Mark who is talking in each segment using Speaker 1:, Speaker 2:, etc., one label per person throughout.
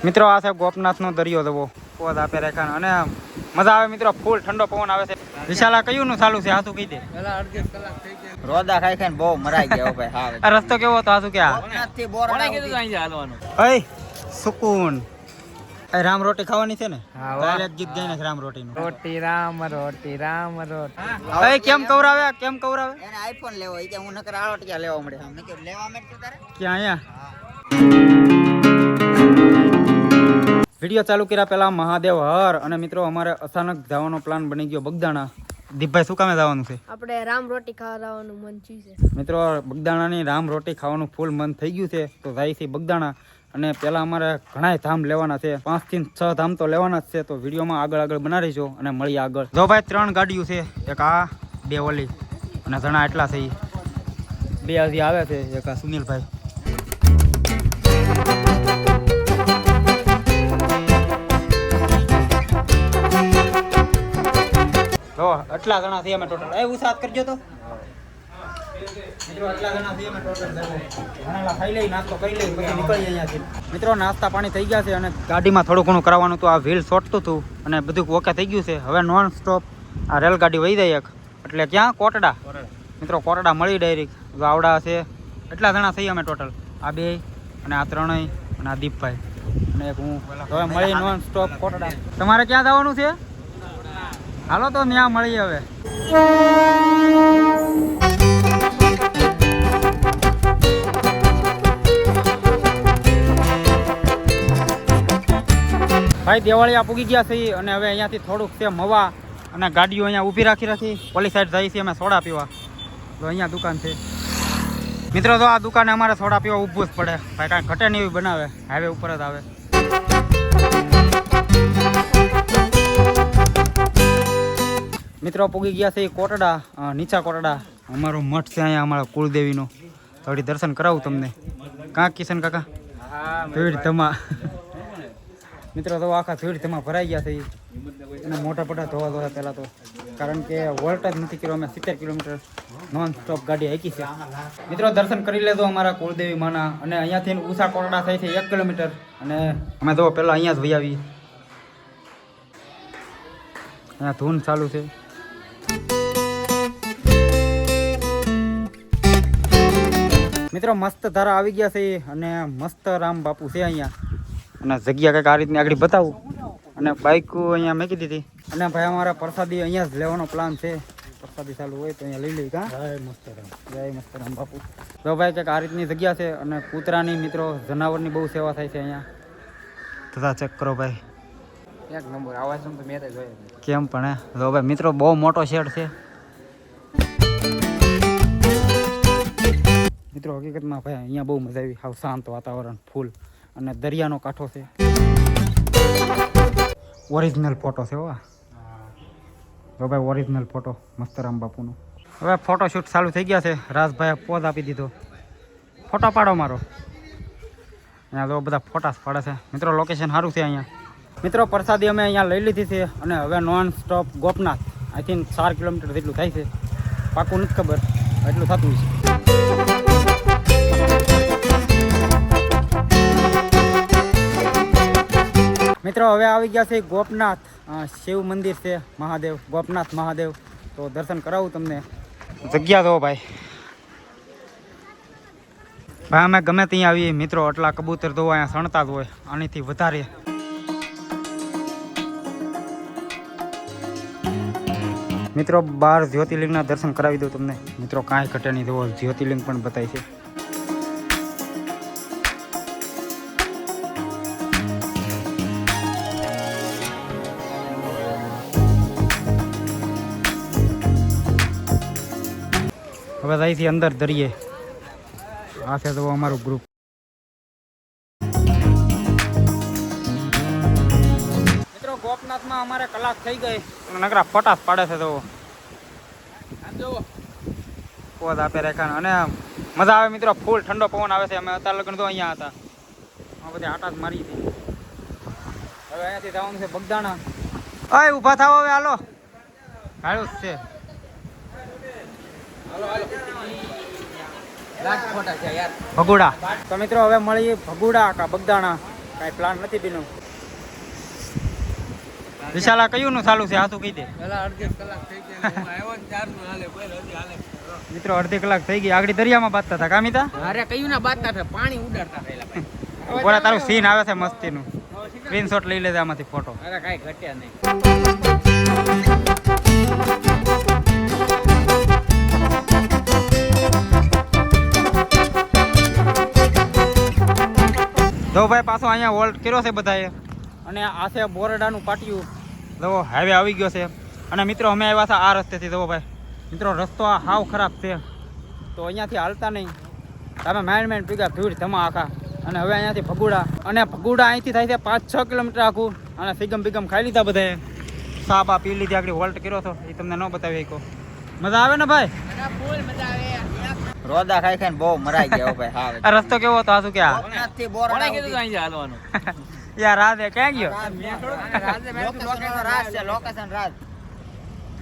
Speaker 1: મિત્રો આ છે ગોપનાથનો દરિયો જવો પોદ આપે રેખાનો અને મજા આવે મિત્રો ફૂલ ઠંડો પવન આવે છે વિશાલા કયું નું ચાલુ છે હાથું કહી દે
Speaker 2: રોદા ખાઈ ખાઈને બહુ મરાઈ ગયા ભાઈ હા
Speaker 1: આ રસ્તો કેવો હતો હાથું કે
Speaker 2: ગોપનાથથી બોરડા સુધી અહીંયા હાલવાનું
Speaker 1: અય સુકૂન એ રામ રોટી ખાવાની છે ને ડાયરેક્ટ ગીત ગાઈને રામ રોટી નું
Speaker 3: રોટી રામ રોટી રામ રોટી
Speaker 1: અય કેમ કવરાવે
Speaker 2: એને આઈફોન લેવો કે હું નકર આળોટિયા લેવા મળે મેં કીધું લેવા મળે તારે
Speaker 1: ક્યાં અહીંયા વિડીયો ચાલુ કર્યા પહેલા મહાદેવ હર અને મિત્રો અમારે અચાનક જવાનો પ્લાન બની ગયો બગદાણા દીપભાઈ શું કામે જવાનું છે
Speaker 4: આપણે રામ રોટી ખાવાનું મન થયું છે
Speaker 1: મિત્રો બગદાણાની રામ રોટી ખાવાનું ફૂલ મન થઈ ગયું છે તો જાય છે બગદાણા અને પહેલાં અમારે ઘણા ધામ લેવાના છે 5 થી 6 ધામ તો લેવાના જ છે તો વિડીયોમાં આગળ બનાવીશું અને મળીએ આગળ જો ભાઈ 3 ગાડીઓ છે એક આ 2 ઓલી અને ઘણા એટલા છે 2 હજી આવે છે એક આ સુનિલભાઈ જો એટલા જણા છે અમે ટોટલ એ ઉસાત કરજો તો મિત્રો એટલા જણા છે અમે ટોટલ ઘણા ખાઈ લઈ નાસ્તો કરી લઈ પછી નીકળી અહીંયાથી મિત્રો નાસ્તા પાણી થઈ ગયા છે અને ગાડીમાં થોડું ઘણું કરવાનું તો આ વ્હીલ છોટતું હતું અને બધું ઓકે થઈ ગયું છે હવે નોન સ્ટોપ આ રેલગાડી વહી જાય એક એટલે ક્યાં કોટડા મિત્રો કોટડા મળી ડાયરેક્ટ જો આવડા છે એટલા જણા થઈ અમે ટોટલ આ 2 અને આ 3 અને આ દીપભાઈ અને એક હું હવે મળી નોન સ્ટોપ કોટડા તમારે ક્યાં જવાનું છે હાલો તો ત્યાં મળીએ હવે ભાઈ દેવાળિયા પૂગી ગયા છે અને હવે અહીંયાથી થોડુંક છે મવા અને ગાડીઓ અહીંયા ઊભી રાખી પોલી સાઈડ જાય છે અમે સોડા પીવા તો અહીંયા દુકાન છે મિત્રો તો આ દુકાને અમારે સોડા પીવા ઊભું જ પડે ભાઈ કાંઈ ઘટે નહીં એવી બનાવે હાઈવે ઉપર જ આવે મિત્રો પૂગી ગયા છે એ કોટડા નીચા કોટડા અમારો મઠ છે અહીંયા અમારા કુળદેવીનો થોડી દર્શન કરાવું તમને કાં કિશન કાકા ભીડ ધમા મિત્રો તો આખા ભીડ ધમા ભરાઈ ગયા છે અને મોટા મોટા ધોવા પહેલાં તો કારણ કે વોલ્ટ જ નથી કર્યો અમે 70 કિલોમીટર નોન સ્ટોપ ગાડી હાકી છે મિત્રો દર્શન કરી લેજો અમારા કુળદેવી માના અને અહીંયાથી ઉષા કોટડા થાય છે 1 કિલોમીટર અને અમે તો પહેલાં અહીંયા જ વહી આવી અહીંયા ધૂન ચાલુ છે મિત્રો મસ્ત ધારા આવી ગયા છે અને મસ્ત રામ બાપુ છે અહીંયા અને જગ્યા કંઈક આ રીતની આગળ બતાવું અને બાઇક અહીંયા મૂકી દીધી અને ભાઈ અમારા પ્રસાદી અહીંયા જ લેવાનો પ્લાન છે પ્રસાદી ચાલુ હોય તો અહીંયા લઈ લઈ કા જય મસ્ત રામ બાપુ તો ભાઈ કંઈક આ રીતની જગ્યા છે અને કૂતરાની મિત્રો જનાવરની બહુ સેવા થાય છે અહીંયા તથા ચેક કરો ભાઈ
Speaker 3: એક નંબર આવાજ તો મેં જોયો
Speaker 1: કેમ પણ હે તો ભાઈ મિત્રો બહુ મોટો શેડ છે મિત્રો હકીકતમાં ભાઈ અહીંયા બહુ મજા આવી હાવ શાંત વાતાવરણ ફૂલ અને દરિયાનો કાંઠો છે ઓરિજિનલ ફોટો છે હો તો ભાઈ ઓરિજિનલ ફોટો મસ્તરામ બાપુનો હવે ફોટો શૂટ ચાલુ થઈ ગયા છે રાજભાઈએ પોઝ આપી દીધો ફોટો પાડો મારો અહીંયા તો બધા ફોટા પાડે છે મિત્રો લોકેશન સારું છે અહીંયા મિત્રો પ્રસાદી અમે અહીંયા લઈ લીધી છે અને હવે non stop Gopnath I think 4 kilometre જેટલું થાય છે પાકું નથી ખબર એટલું થતું છે મિત્રો હવે આવી ગયા છે ગોપનાથ શિવ મંદિર છે મહાદેવ ગોપનાથ મહાદેવ તો દર્શન કરાવું તમને જગ્યા દો ભાઈ અમે ગમે ત્યાં આવીએ મિત્રો એટલા કબૂતર તો અહીંયા સણતા જ હોય આનીથી વધારે મિત્રો 12 જ્યોતિર્લિંગના દર્શન કરાવી દઉં તમને મિત્રો કાંઈ ઘટે નહીં જુઓ જ્યોતિર્લિંગ પણ બતાય છે હવે જાય છે અંદર દરિયે આ છે તો અમારું ગ્રુપ મિત્રો ગોપનાથમાં અમારે કલાક થઈ ગઈ નકરા ફોટા પાડે છે તો પોદ આપે રેખાનો અને મજા આવે મિત્રો ફૂલ ઠંડો પવન આવે છે અમે અત્યારે લગ્ન તો અહીંયા હતા આ બધી આટા જ મારી હતી હવે અહીંયાથી જવાનું છે બગદાણા અય ઊભા થાવ હવે હાલો હાલો છે ભગુડા તો મિત્રો હવે મળીએ ભગુડા કા બગદાણા કાંઈ પ્લાન નથી બીનું. વિશાલા કયું નું ચાલુ છે આ તું કહી દે. મિત્રો અડધી કલાક થઈ ગઈ. આગળ દરિયામાં બાંધતા હતા કામિતા.
Speaker 3: અરે કયું ના બાતતા હતા પાણી ઉડાડતા થયેલા ભાઈ.
Speaker 1: બોલા તારું સીન આવે છે મસ્તીનું. સ્ક્રીનશોટ લઈ લેજે આમાંથી ફોટો.
Speaker 3: અરે કાંઈ ઘટ્યા નહીં.
Speaker 1: જો ભાઈ પાછો અહીંયા હોલ્ડ કર્યો છે બધાએ અને આ છે બોરડાનું પાટિયું. જુઓ હાઈવે આવી ગયો છે અને મિત્રો અમે આવ્યા હતા આ રસ્તેથી. જુઓ ભાઈ મિત્રો રસ્તો આ હાવ ખરાબ છે તો અહીંયાથી હાલતા નહીં. તમે માઇન્ડ પીગા ભીડ ધમા આખા. અને હવે અહીંયાથી ભગુડા અને ભગુડા અહીંથી થાય છે 5-6 કિલોમીટર આખું. અને સિગમ બિગમ ખાઈ લીધા બધાએ. સા બા પી લીધી. આગળ હોલ્ટ કર્યો હતો એ તમને ન બતાવી શકો. મજા આવે ને ભાઈ?
Speaker 3: ફૂલ મજા આવે.
Speaker 2: રોદા ખાઈ ખાઈને બહુ મરાઈ ગયા ભાઈ. હા
Speaker 1: આ રસ્તો કેવો હતો? આ શું કે આ
Speaker 2: કોકનાથથી બોરડા
Speaker 3: કોણે કીધું
Speaker 2: સુધી.
Speaker 3: અહીં હાલવાનું?
Speaker 1: યાર રાધે ક્યાં ગયો?
Speaker 2: લોકેશન તો રાજ છે, લોકેશન રાજ.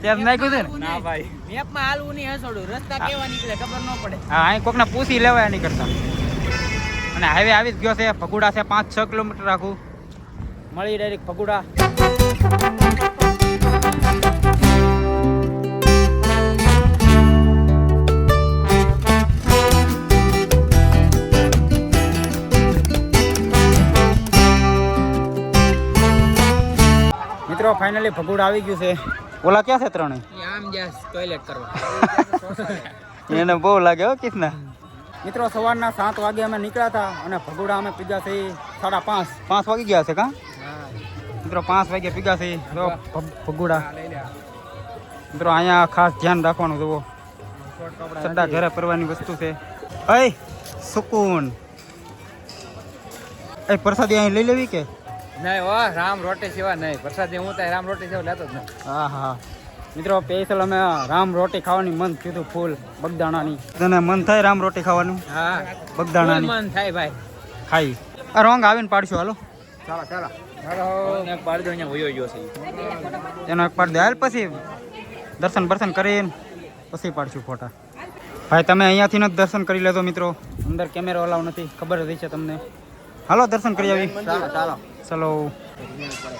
Speaker 1: ત્યાં નાખ્યું છે ને?
Speaker 3: ના ભાઈ મેપમાં હાલવું નહીં હસોડું રસ્તા કેવા નીકળે ખબર ન પડે.
Speaker 1: હા અહીં કોકને પૂછી લેવાય નહીં કરતા. અને હાઈવે આવી જ ગયો છે. ભગુડા છે 5-6 કિલોમીટર આખું. મળી ડાયરેક્ટ ભગુડા. મિત્રો ફાઇનલી ભગુડા આવી ગયું છે. ઓલા ક્યાં છે ત્રણેય?
Speaker 3: આમ જ્યાં ટોયલેટ કરવા
Speaker 1: એને બહુ લાગે હો કિસના. મિત્રો સવારના 7 વાગે અમે નીકળ્યા હતા અને ભગુડા અમે પીગા છે 5:30. 5 વાગી ગયા છે કા મિત્રો? 5 વાગે પીગા છે ભગુડા. મિત્રો અહીંયા ખાસ ધ્યાન રાખવાનું. જુઓ સડ્ડા ઘરે પરવાની વસ્તુ છે. અય સુકૂન. એ પ્રસાદી અહીં લઈ લેવી કે?
Speaker 3: નહીં હો રામ રોટી સિવાય નહીં. પ્રસાદ હું તો રામ રોટી સિવાય લેતો જ નહીં.
Speaker 1: હા હા મિત્રો સ્પેશિયલ અમે રામ રોટી ખાવાની મન થયું ફૂલ બગદાણાની. તને મન થાય રામ રોટી ખાવાનું?
Speaker 3: હા
Speaker 1: બગદાણાની
Speaker 3: મન થાય ભાઈ.
Speaker 1: ખાઈ. આ રોંગ આવીને પાડશું. હાલો
Speaker 3: ચાલો ચાલો ચાલો પાડી દો. અહીંયા વયો ગયો છે
Speaker 1: એનો એક પાડ દે. હાલ પછી દર્શન કરીને પછી પાડશું ફોટા. ભાઈ તમે અહીંયાથી જ દર્શન કરી લેજો મિત્રો. અંદર કેમેરો અલાવ નથી, ખબર જ છે તમને. હાલો દર્શન કરી આવી.
Speaker 2: ચાલો ચાલો.
Speaker 1: ચલો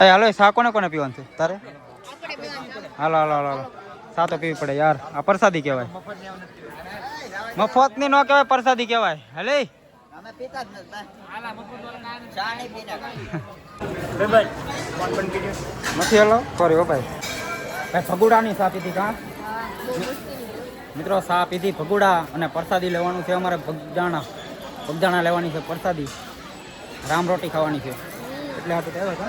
Speaker 1: એ હાલો. સા કોને પીવાનું છે તારે? હાલો હાલો હાલો હાલો. સા તો પીવી પડે યાર. આ પ્રસાદી કહેવાય. મફત ની ન કહેવાય, પ્રસાદી કહેવાય. હાલે
Speaker 2: અમે પીતા જ નથી ભાઈ. ચા નહીં પીતા.
Speaker 1: નથી હાલો સોરી હો ભાઈ. ભાઈ ભગુડાની સા પીધી કા મિત્રો? સા પીધી ભગુડા અને પ્રસાદી લેવાનું છે અમારે. બગદાણા લેવાની છે પ્રસાદી. રામ રોટી ખાવાની છે એટલે આ તો કહેવાય છે.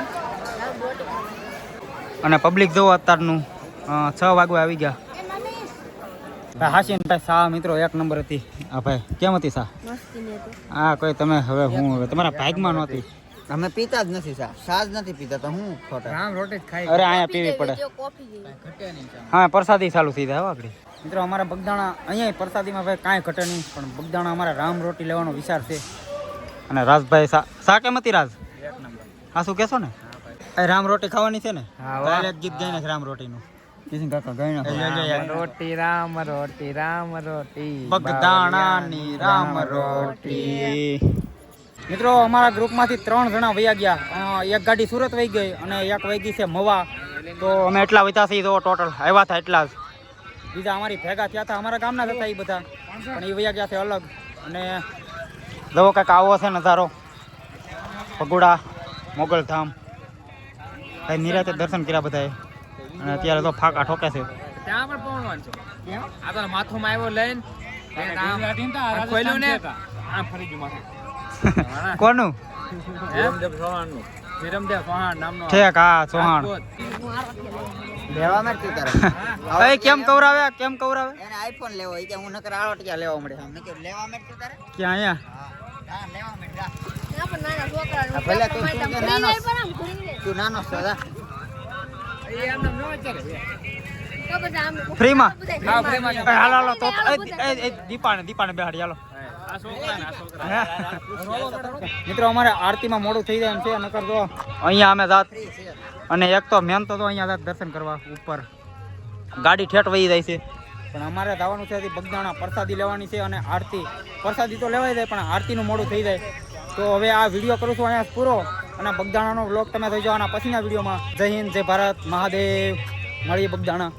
Speaker 1: અને પબ્લિક જોવો અત્યારનું 6 વાગવા આવી ગયા. ભાઈ હાસીન ભાઈ સા મિત્રો 1 નંબર હતી. આ ભાઈ કેમ હતી સા?
Speaker 4: મસ્તી ને તો
Speaker 1: હા કોઈ તમે હવે હું હવે તમારા ભાગમાં નહોતી.
Speaker 2: અમે પીતા જ નથી ચા. ચા જ નથી પીતા તો હું ખોટા.
Speaker 3: રામ રોટી જ ખાઈ
Speaker 1: અરે અહીંયા પીવી પડે.
Speaker 4: જો કોફી જેવી.
Speaker 3: ઘટે નહીં ચા.
Speaker 1: હા પ્રસાદી ચાલુ થઈ જાય આગળ. મિત્રો અમારા બગદાણા અહીંયા પ્રસાદીમાં ભાઈ કાંઈ ઘટે નહીં. પણ બગદાણા અમારે રામ રોટી લેવાનો વિચાર છે. અને રાજભાઈ સા કેમ હતી રાજ?
Speaker 3: એક નંબર.
Speaker 1: હા શું કહેશો ને? એ રામ રોટી ખાવાની છે ને?
Speaker 3: હા, વાહ.
Speaker 1: કાલે એક ગીત ગાઈ નાખ રામ રોટીનું. કિશન કાકા ગાઈ નાખો.
Speaker 3: રામ રોટી રામ રોટી રામ રોટી
Speaker 1: બગદાણાની રામ રોટી. મિત્રો અમારા ગ્રુપમાંથી 3 જણા વયા ગયા. એક ગાડી સુરત વહી ગઈ અને એક વહી ગઈ છે મવા. તો અમે એટલા વધ્યા છીએ તો ટોટલ આવ્યા હતા એટલા જ. બીજા અમારી ભેગા થયા હતા અમારા ગામના જ હતા એ બધા, પણ એ વયા ગયા છે અલગ. અને દવો કાંઈક આવો છે નજારો ભગુડા મોગલધામ. કઈ નિરાતે દર્શન કર્યા બધાએ અને અત્યારે તો ફાંકા ઠોકે છે.
Speaker 3: ત્યાં પણ પહોંચવાનું છે. આ તો માથુમાં આવ્યો લઈને આમ ખોલ્યું ને આમ ફરી ગયું માથું.
Speaker 1: કોનું?
Speaker 3: વિરમદેવ ચૌહાણનું. વિરમદેવ ચૌહાણ નામનો
Speaker 1: ઠેક હા ચૌહાણ.
Speaker 2: લેવા માં તું તારે.
Speaker 1: એ કેમ કવરાવે કેમ કવરાવે?
Speaker 2: એને આઈફોન લેવો એ કે હું નકર આળોટિયા લેવા મળે. અમને કે લેવા માં તું તારે.
Speaker 1: ક્યાં અહીંયા?
Speaker 2: હા લેવા માં જા.
Speaker 4: ના પણ નાના છોકરાનું
Speaker 2: આ ભલે તું
Speaker 4: પેપર
Speaker 2: તું
Speaker 4: માં
Speaker 2: નાનો
Speaker 4: ફ્રી પણ આમ ઘૂરી લે.
Speaker 2: તું નાનો છો જા.
Speaker 3: એ એમ નામ ન વિચારે.
Speaker 4: તો બધા આમ
Speaker 1: ફ્રીમાં?
Speaker 4: બધા
Speaker 3: હા, ફ્રીમાં.
Speaker 1: એ હાલો હાલો તો દીપાને બેહાડી હાલો.
Speaker 3: આ છોકરા ને આ છોકરા.
Speaker 1: મિત્રો અમારે આરતીમાં મોડું થઈ જાય એમ છે. નકર તો અહીંયા અમે જાત. અને એક તો મેન તો અહીંયા જાત દર્શન કરવા ઉપર. ગાડી ઠેઠ વહી જાય છે પણ અમારે જવાનું છે બગદાણા. પ્રસાદી લેવાની છે અને આરતી. પ્રસાદી તો લેવાઈ જાય પણ આરતીનું મોડું થઈ જાય. તો હવે આ વિડીયો કરું છું અહીંયા પૂરો. અને બગદાણાનો વ્લોગ તમે જોઈ જવાના પછીના વિડીયોમાં. જય હિન્દ, જય ભારત, મહાદેવ. મળીએ બગદાણા.